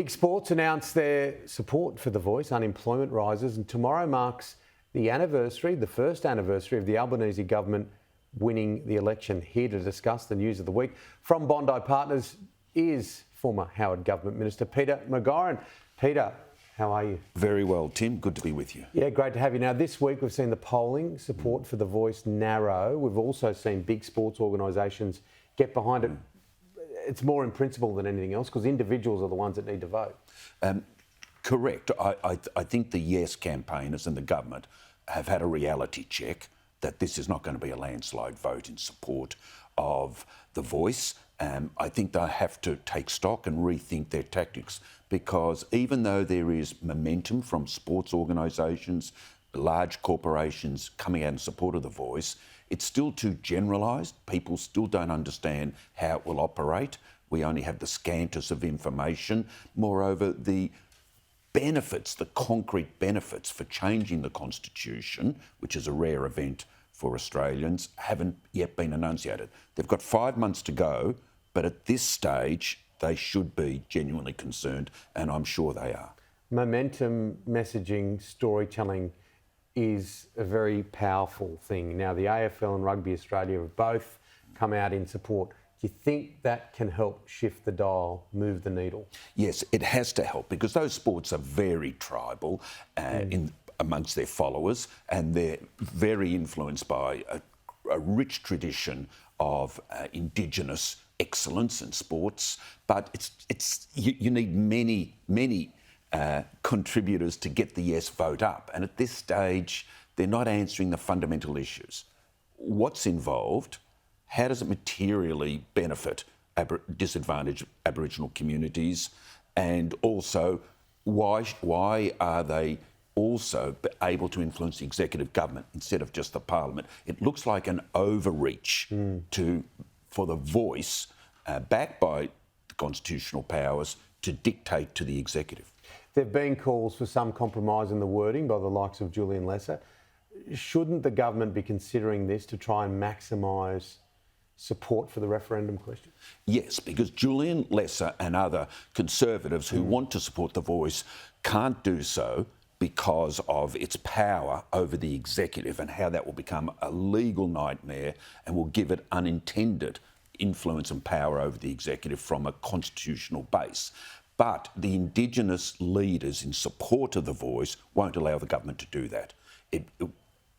Big Sports announced their support for The Voice. Unemployment rises, and tomorrow marks the anniversary, the first anniversary of the Albanese government winning the election. Here to discuss the news of the week from Bondi Partners is former Howard Government Minister Peter McGauran. Peter, how are you? Very well, Tim. Good to be with you. Yeah, great to have you. Now, this week we've seen the polling support for The Voice narrow. We've also seen big sports organisations get behind it. It's more in principle than anything else because individuals are the ones that need to vote. Correct. I think the Yes campaigners and the government have had a reality check that this is not going to be a landslide vote in support of The Voice. I think they have to take stock and rethink their tactics, because even though there is momentum from sports organisations, large corporations coming out in support of The Voice, it's still too generalised. People still don't understand how it will operate. We only have the scantest of information. Moreover, the benefits, the concrete benefits for changing the Constitution, which is a rare event for Australians, haven't yet been enunciated. They've got 5 months to go, but at this stage, they should be genuinely concerned, and I'm sure they are. Momentum, messaging, storytelling is a very powerful thing. Now, the AFL and Rugby Australia have both come out in support. Do you think that can help shift the dial, move the needle? Yes, it has to help, because those sports are very tribal amongst their followers, and they're very influenced by a rich tradition of Indigenous excellence in sports. But you need many contributors to get the yes vote up. And at this stage, they're not answering the fundamental issues. What's involved? How does it materially benefit disadvantaged Aboriginal communities? And also, why are they also able to influence the executive government instead of just the parliament? It looks like an overreach for The Voice, backed by the constitutional powers, to dictate to the executive. There have been calls for some compromise in the wording by the likes of Julian Lesser. Shouldn't the government be considering this to try and maximise support for the referendum question? Yes, because Julian Lesser and other Conservatives who want to support The Voice can't do so because of its power over the executive and how that will become a legal nightmare and will give it unintended influence and power over the executive from a constitutional base. But the Indigenous leaders in support of The Voice won't allow the government to do that.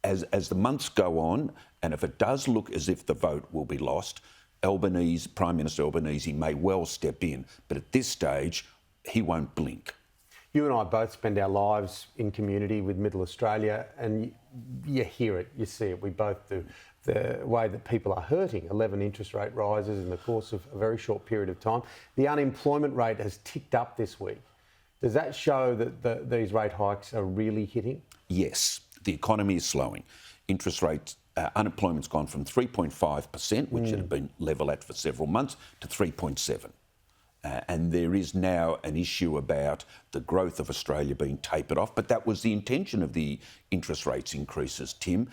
As the months go on, and if it does look as if the vote will be lost, Prime Minister Albanese may well step in. But at this stage, he won't blink. You and I both spend our lives in community with Middle Australia, and you hear it, you see it, we both do. The way that people are hurting, 11 interest rate rises in the course of a very short period of time. The unemployment rate has ticked up this week. Does that show that these rate hikes are really hitting? Yes, the economy is slowing. Interest rates, unemployment's gone from 3.5%, which it had been level at for several months, to 3.7%. And there is now an issue about the growth of Australia being tapered off, but that was the intention of the interest rates increases, Tim.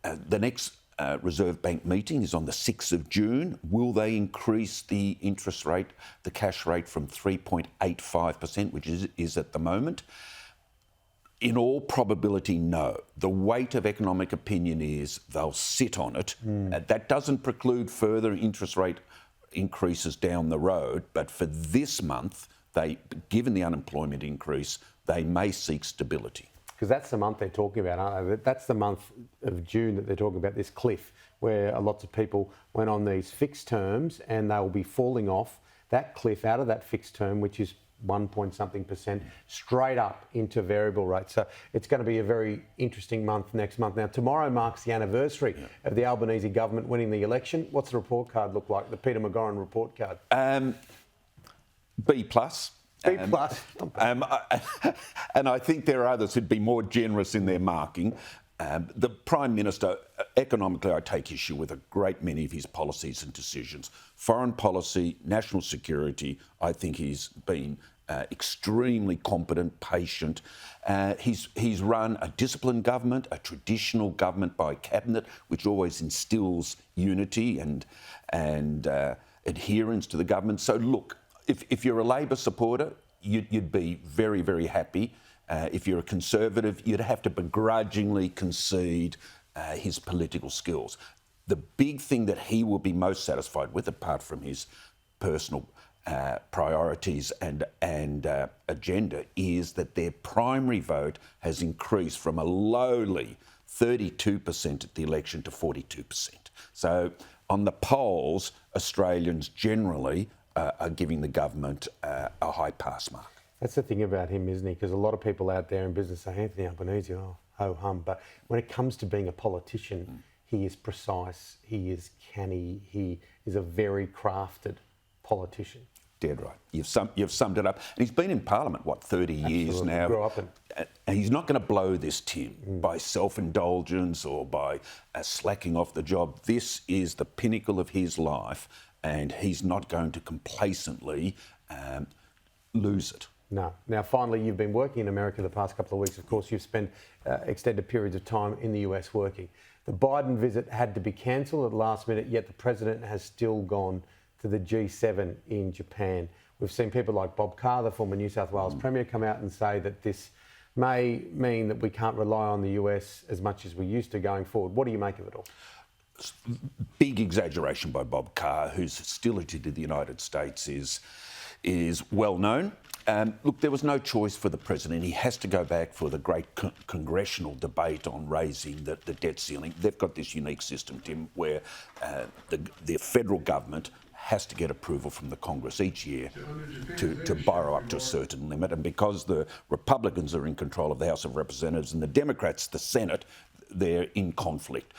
The next Reserve Bank meeting is on the 6th of June. Will they increase the interest rate, the cash rate, from 3.85%, which is at the moment? In all probability, no. The weight of economic opinion is they'll sit on it. That doesn't preclude further interest rate increases down the road, but for this month, given the unemployment increase, they may seek stability. Because that's the month they're talking about, aren't they? That's the month of June that they're talking about, this cliff, where lots of people went on these fixed terms and they will be falling off that cliff out of that fixed term, which is 1.something%, straight up into variable rates. So it's going to be a very interesting month next month. Now, tomorrow marks the anniversary of the Albanese government winning the election. What's the report card look like, the Peter McGauran report card? B+. B+. And I think there are others who'd be more generous in their marking. The Prime Minister, economically, I take issue with a great many of his policies and decisions. Foreign policy, national security, I think he's been extremely competent, patient. He's run a disciplined government, a traditional government by cabinet, which always instills unity and adherence to the government. So look, if you're a Labor supporter, you'd be very, very happy. If you're a Conservative, you'd have to begrudgingly concede his political skills. The big thing that he will be most satisfied with, apart from his personal priorities and agenda, is that their primary vote has increased from a lowly 32% at the election to 42%. So on the polls, Australians generally are giving the government a high pass mark. That's the thing about him, isn't he? Because a lot of people out there in business say, Anthony Albanese, oh, ho-hum. But when it comes to being a politician, he is precise, he is canny, he is a very crafted politician. Dead right. You've summed it up. And he's been in Parliament, 30 years now. Grew up in. And he's not going to blow this, Tim, by self-indulgence or by slacking off the job. This is the pinnacle of his life, and he's not going to complacently lose it. No. Now, finally, you've been working in America the past couple of weeks. Of course, you've spent extended periods of time in the US working. The Biden visit had to be cancelled at the last minute, yet the president has still gone to the G7 in Japan. We've seen people like Bob Carr, the former New South Wales Premier, come out and say that this may mean that we can't rely on the US as much as we used to going forward. What do you make of it all? Big exaggeration by Bob Carr, whose hostility to the United States is well known. Look, there was no choice for the president. He has to go back for the great congressional debate on raising the debt ceiling. They've got this unique system, Tim, where the federal government has to get approval from the Congress each year to borrow up to a certain limit. And because the Republicans are in control of the House of Representatives and the Democrats, the Senate, they're in conflict.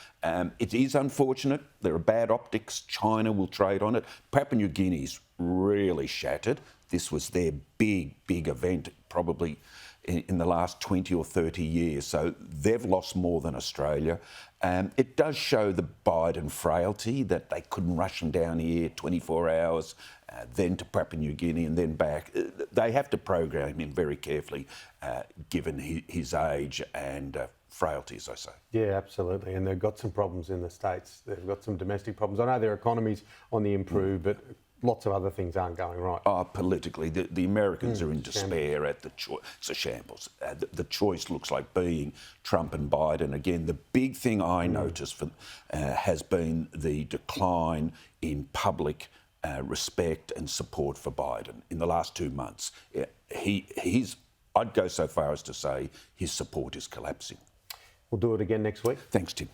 It is unfortunate. There are bad optics. China will trade on it. Papua New Guinea's really shattered. This was their big event, probably in the last 20 or 30 years. So they've lost more than Australia. It does show the Biden frailty, that they couldn't rush him down here 24 hours, then to Papua New Guinea and then back. They have to program him very carefully, given his age and frailty, as I say. Yeah, absolutely. And they've got some problems in the States. They've got some domestic problems. I know their economy's on the improve, but lots of other things aren't going right. Politically, the Americans are in despair at the choice. It's a shambles. The choice looks like being Trump and Biden. Again, the big thing I noticed has been the decline in public respect and support for Biden in the last 2 months. I'd go so far as to say his support is collapsing. We'll do it again next week. Thanks, Tim.